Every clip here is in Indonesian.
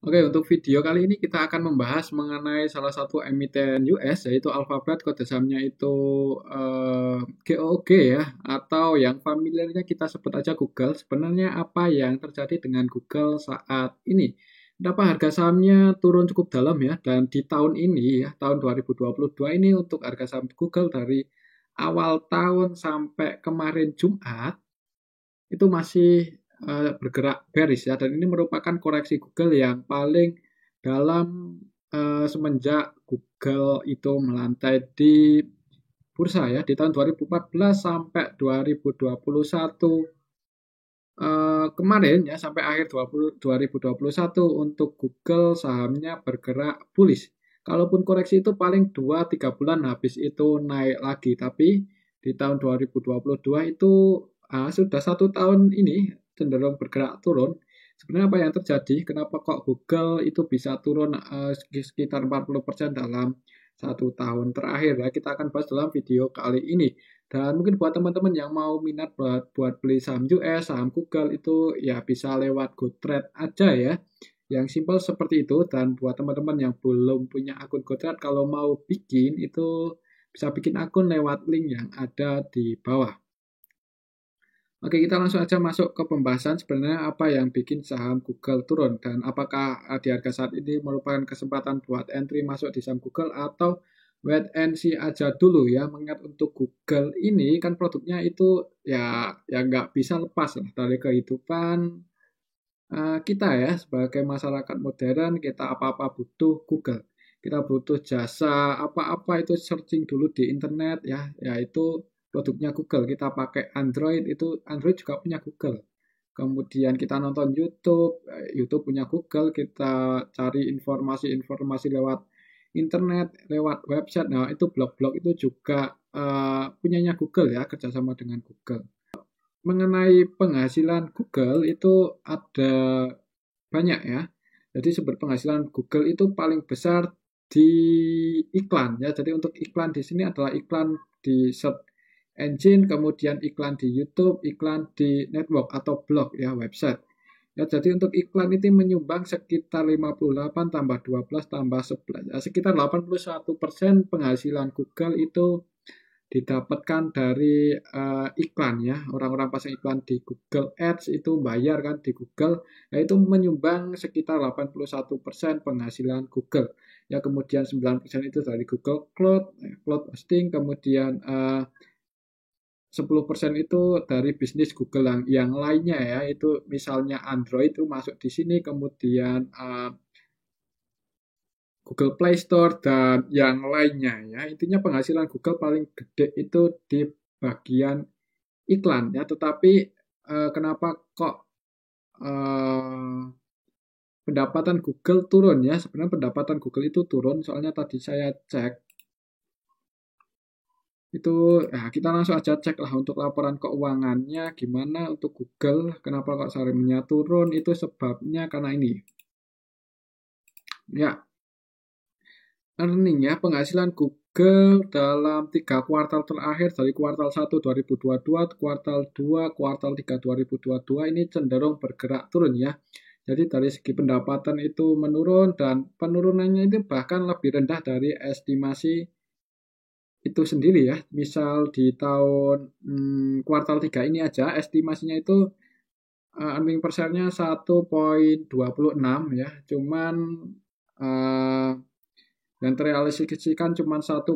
Oke, untuk video kali ini kita akan membahas mengenai salah satu emiten US, yaitu Alphabet. Kode sahamnya itu GOOG ya, atau yang familiarnya kita sebut aja Google. Sebenarnya apa yang terjadi dengan Google saat ini? Kenapa harga sahamnya turun cukup dalam ya? Dan di tahun ini ya, tahun 2022 ini untuk harga saham Google dari awal tahun sampai kemarin Jumat itu masih bergerak bearish ya, dan ini merupakan koreksi Google yang paling dalam semenjak Google itu melantai di bursa ya di tahun 2014 sampai 2021 kemarin ya, sampai akhir 2021 untuk Google sahamnya bergerak bullish. Kalaupun koreksi itu paling 2-3 bulan habis itu naik lagi, tapi di tahun 2022 itu sudah 1 tahun ini cenderung bergerak turun. Sebenarnya apa yang terjadi? Kenapa kok Google itu bisa turun sekitar 40% dalam 1 tahun terakhir ya? Kita akan bahas dalam video kali ini. Dan mungkin buat teman-teman yang mau minat buat beli saham US, saham Google itu ya bisa lewat GoTrade aja ya. Yang simpel seperti itu. Dan buat teman-teman yang belum punya akun GoTrade, kalau mau bikin itu bisa bikin akun lewat link yang ada di bawah. Oke, kita langsung aja masuk ke pembahasan sebenarnya apa yang bikin saham Google turun dan apakah di harga saat ini merupakan kesempatan buat entry masuk di saham Google atau wait and see aja dulu ya. Mengingat untuk Google ini kan produknya itu ya nggak bisa lepas lah dari kehidupan kita ya sebagai masyarakat modern. Kita apa-apa butuh Google. Kita butuh jasa apa-apa itu searching dulu di internet ya, yaitu produknya Google. Kita pakai Android, itu Android juga punya Google. Kemudian kita nonton YouTube, YouTube punya Google. Kita cari informasi-informasi lewat internet, lewat website. Nah, itu blog-blog itu juga punyanya Google ya, kerjasama dengan Google. Mengenai penghasilan Google itu ada banyak ya. Jadi sumber penghasilan Google itu paling besar di iklan ya. Jadi untuk iklan di sini adalah iklan di search engine, kemudian iklan di YouTube, iklan di network atau blog ya, website. Ya, jadi untuk iklan itu menyumbang sekitar 58 tambah 12 tambah 11. Ya, sekitar 81% penghasilan Google itu didapatkan dari iklan ya. Orang-orang pasang iklan di Google Ads itu bayar kan di Google, yaitu menyumbang sekitar 81% penghasilan Google. Ya, kemudian 9% itu dari Google Cloud, Cloud hosting, kemudian 10% itu dari bisnis Google yang lainnya ya, itu misalnya Android itu masuk di sini, kemudian Google Play Store dan yang lainnya ya. Intinya penghasilan Google paling gede itu di bagian iklan ya. Tetapi kenapa kok eh, pendapatan Google turun ya? Sebenarnya pendapatan Google itu turun soalnya tadi saya cek itu, nah kita langsung aja cek lah untuk laporan keuangannya gimana untuk Google. Kenapa kok sahamnya turun? Itu sebabnya karena ini. Ya, earning ya, penghasilan Google dalam 3 kuartal terakhir dari kuartal 1 2022, kuartal 2, kuartal 3 2022 ini cenderung bergerak turun ya. Jadi dari segi pendapatan itu menurun dan penurunannya itu bahkan lebih rendah dari estimasi itu sendiri ya. Misal di tahun kuartal 3 ini aja estimasinya itu earning per share-nya 1,26 ya. Cuman uh, dan terrealisasikan cuma 1,06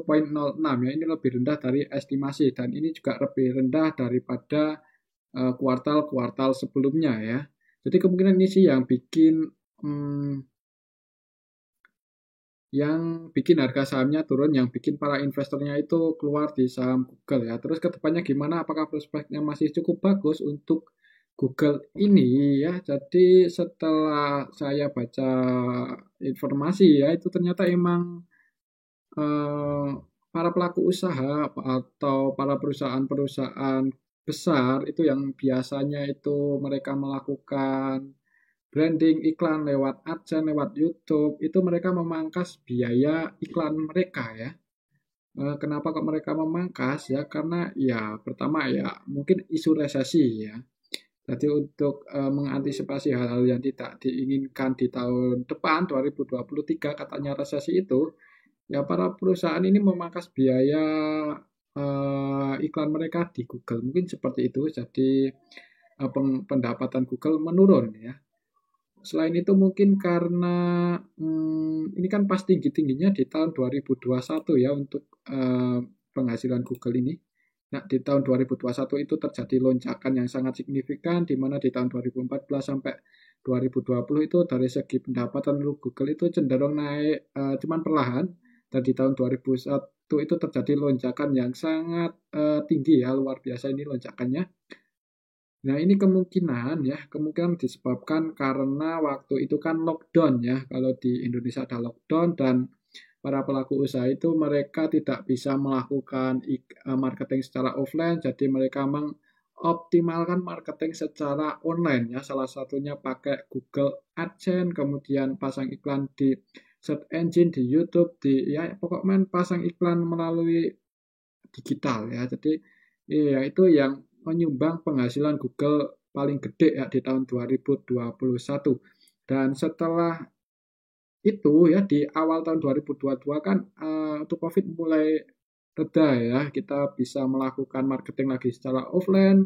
ya, ini lebih rendah dari estimasi dan ini juga lebih rendah daripada kuartal-kuartal sebelumnya ya. Jadi kemungkinan ini sih yang bikin harga sahamnya turun, yang bikin para investornya itu keluar di saham Google ya. Terus kedepannya gimana? Apakah prospeknya masih cukup bagus untuk Google ini ya? Jadi setelah saya baca informasi ya, itu ternyata emang eh, para pelaku usaha atau para perusahaan-perusahaan besar itu yang biasanya itu mereka melakukan branding iklan lewat AdSense, lewat YouTube, itu mereka memangkas biaya iklan mereka ya. Kenapa kok mereka memangkas ya? Karena ya pertama ya mungkin isu resesi ya. Jadi untuk mengantisipasi hal-hal yang tidak diinginkan di tahun depan 2023 katanya resesi itu, ya para perusahaan ini memangkas biaya iklan mereka di Google. Mungkin seperti itu. Jadi pendapatan Google menurun ya. Selain itu mungkin karena ini kan pas tinggi-tingginya di tahun 2021 ya untuk penghasilan Google ini. Nah, di tahun 2021 itu terjadi lonjakan yang sangat signifikan, di mana di tahun 2014 sampai 2020 itu dari segi pendapatan Google itu cenderung naik, cuman perlahan. Dan di tahun 2001 itu terjadi lonjakan yang sangat tinggi ya, luar biasa ini lonjakannya. Nah, ini kemungkinan disebabkan karena waktu itu kan lockdown ya. Kalau di Indonesia ada lockdown dan para pelaku usaha itu mereka tidak bisa melakukan marketing secara offline, jadi mereka mengoptimalkan marketing secara online ya. Salah satunya pakai Google AdSense, kemudian pasang iklan di search engine di YouTube, ya pokoknya pasang iklan melalui digital ya. Jadi ya itu yang menyumbang penghasilan Google paling gede ya di tahun 2021. Dan setelah itu ya di awal tahun 2022 kan untuk COVID mulai reda ya, kita bisa melakukan marketing lagi secara offline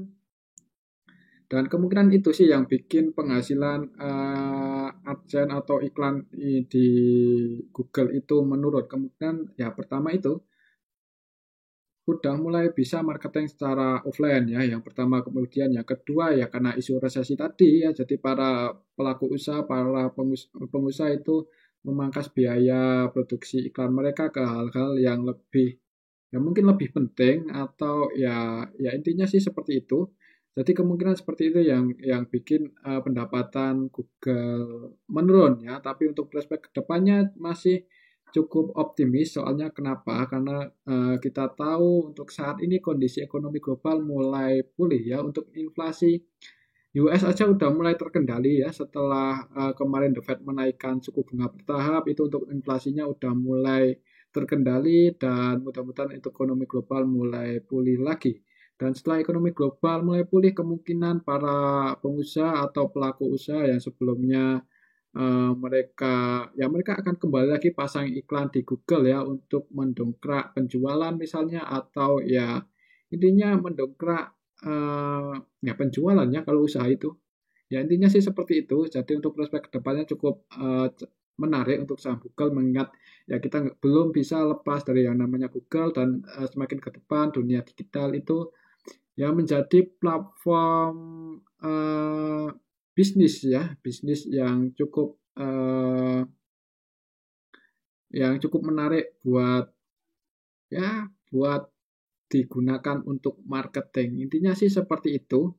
dan kemungkinan itu sih yang bikin penghasilan AdSense atau iklan di Google itu menurun. Kemungkinan ya pertama itu udah mulai bisa marketing secara offline ya, yang pertama. Kemudian yang kedua ya karena isu resesi tadi ya, jadi para pelaku usaha, para pengusaha itu memangkas biaya produksi iklan mereka ke hal-hal yang lebih, ya mungkin lebih penting atau ya intinya sih seperti itu. Jadi kemungkinan seperti itu yang bikin pendapatan Google menurun ya. Tapi untuk prospek kedepannya masih cukup optimis. Soalnya kenapa? Karena kita tahu untuk saat ini kondisi ekonomi global mulai pulih ya. Untuk inflasi US aja udah mulai terkendali ya setelah kemarin The Fed menaikkan suku bunga bertahap, itu untuk inflasinya udah mulai terkendali dan mudah-mudahan ekonomi global mulai pulih lagi. Dan setelah ekonomi global mulai pulih, kemungkinan para pengusaha atau pelaku usaha yang sebelumnya mereka akan kembali lagi pasang iklan di Google ya untuk mendongkrak penjualan misalnya, atau ya intinya mendongkrak ya penjualannya kalau usaha itu. Ya intinya sih seperti itu. Jadi untuk prospek kedepannya cukup menarik untuk saham Google, mengingat ya kita belum bisa lepas dari yang namanya Google, dan semakin ke depan dunia digital itu ya menjadi platform bisnis ya, bisnis yang cukup menarik buat digunakan untuk marketing. Intinya sih seperti itu.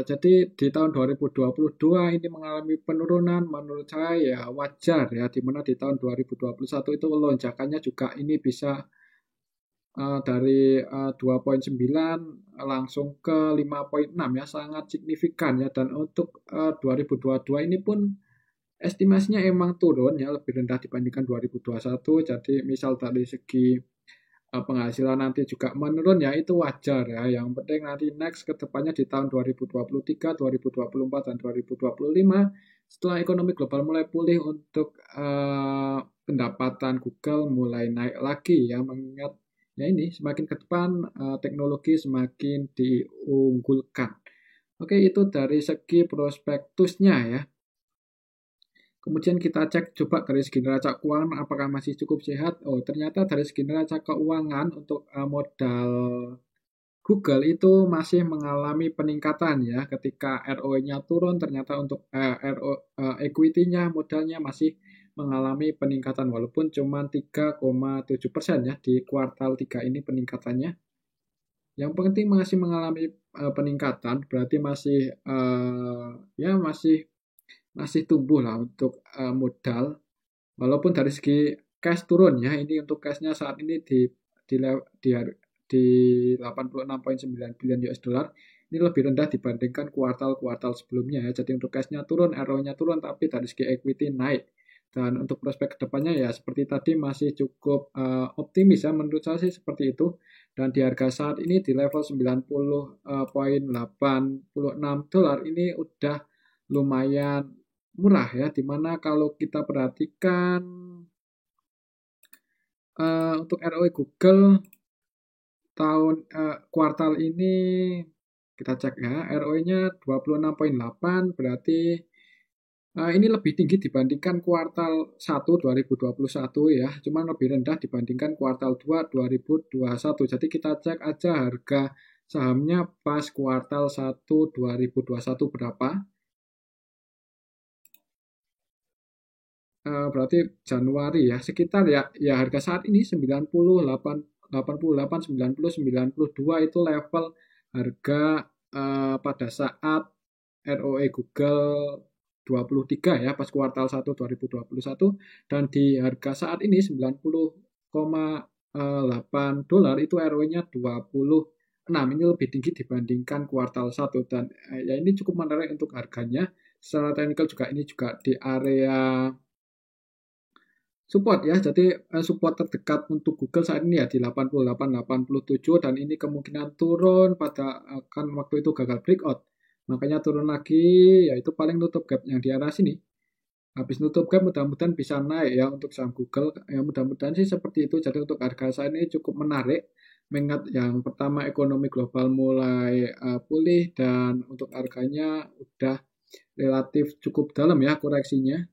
Jadi di tahun 2022 ini mengalami penurunan, menurut saya ya wajar ya, di mana di tahun 2021 itu lonjakannya juga ini bisa dari 2,9 langsung ke 5,6 ya, sangat signifikan ya. Dan untuk 2022 ini pun estimasinya emang turun ya, lebih rendah dibandingkan 2021. Jadi misal dari segi penghasilan nanti juga menurun ya, itu wajar ya. Yang penting nanti next ke depannya di tahun 2023, 2024, dan 2025 setelah ekonomi global mulai pulih, untuk pendapatan Google mulai naik lagi ya, mengingat ya ini semakin ke depan teknologi semakin diunggulkan. Oke, itu dari segi prospektusnya ya. Kemudian kita cek coba dari segi neraca keuangan apakah masih cukup sehat. Oh, ternyata dari segi neraca keuangan untuk modal Google itu masih mengalami peningkatan ya. Ketika ROE-nya turun, ternyata untuk equity-nya, modalnya masih mengalami peningkatan walaupun cuma 3,7% ya di kuartal 3 ini peningkatannya. Yang penting masih mengalami peningkatan, berarti masih tumbuh lah untuk modal, walaupun dari segi cash turun ya. Ini untuk cashnya saat ini di 86,9 billion US dollar. Ini lebih rendah dibandingkan kuartal-kuartal sebelumnya ya. Jadi untuk cashnya turun, ROE-nya turun, tapi dari segi equity naik. Dan untuk prospek kedepannya ya seperti tadi masih cukup optimis ya, menurut saya sih seperti itu. Dan di harga saat ini di level 90,86 dolar ini udah lumayan murah ya, dimana kalau kita perhatikan untuk ROE Google kuartal ini kita cek ya, ROE-nya 26,8 berarti ini lebih tinggi dibandingkan kuartal 1 2021 ya, cuman lebih rendah dibandingkan kuartal 2 2021. Jadi kita cek aja harga sahamnya pas kuartal 1 2021 berapa. Berarti Januari ya, sekitar ya harga saat ini 98, 88, 90, 92 itu level harga pada saat ROE Google 23 ya, pas kuartal 1 2021, dan di harga saat ini 90,8 dolar itu ROE-nya 26. Ini lebih tinggi dibandingkan kuartal 1 dan ya ini cukup menarik untuk harganya. Secara teknikal juga ini juga di area support ya. Jadi support terdekat untuk Google saat ini ya di 88-87 dan ini kemungkinan turun pada kan waktu itu gagal breakout. Makanya turun lagi yaitu paling nutup gap yang di arah sini. Habis nutup gap mudah-mudahan bisa naik ya untuk saham Google. Ya mudah-mudahan sih seperti itu. Jadi untuk harga saat ini cukup menarik. Mengingat yang pertama ekonomi global mulai pulih dan untuk harganya udah relatif cukup dalam ya koreksinya.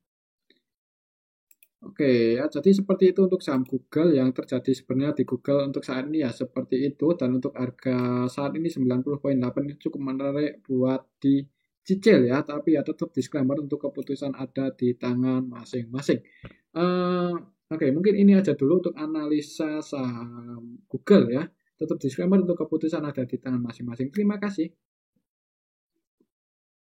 Oke, ya, jadi seperti itu untuk saham Google yang terjadi sebenarnya di Google untuk saat ini ya seperti itu dan untuk harga saat ini 90,8 ini cukup menarik buat dicicil ya, tapi ya tetap disclaimer untuk keputusan ada di tangan masing-masing. Eh, Oke, mungkin ini aja dulu untuk analisa saham Google ya. Tetap disclaimer untuk keputusan ada di tangan masing-masing. Terima kasih.